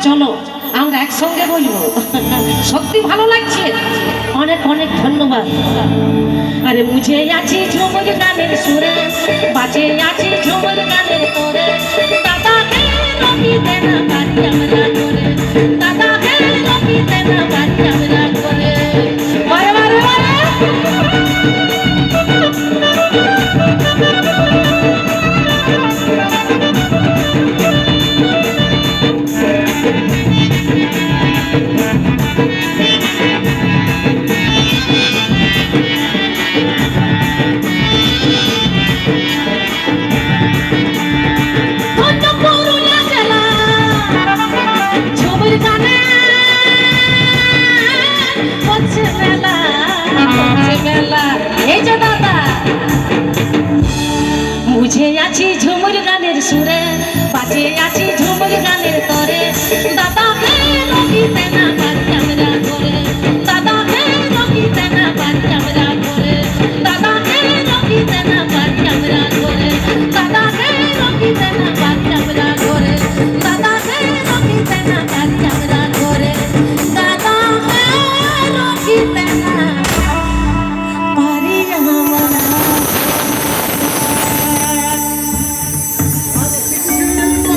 চলো আমরা একসঙ্গে বলবো। সত্যি ভালো লাগছে, অনেক অনেক ধন্যবাদ। আরে মুঝে আছি ঝুমুর গানের সুরে, বাজে আছি ঝুমুর গানের তোরে, দাদা হে রবি দেনা বাড়ি আমরা করে, দাদা হে রবি দেনা বাড়ি আমরা করে। বারে বারে বারে মুঝে আছি ঝুমুর গানের সুরে, বাজে আছি ঝুমুর গানের তোরে।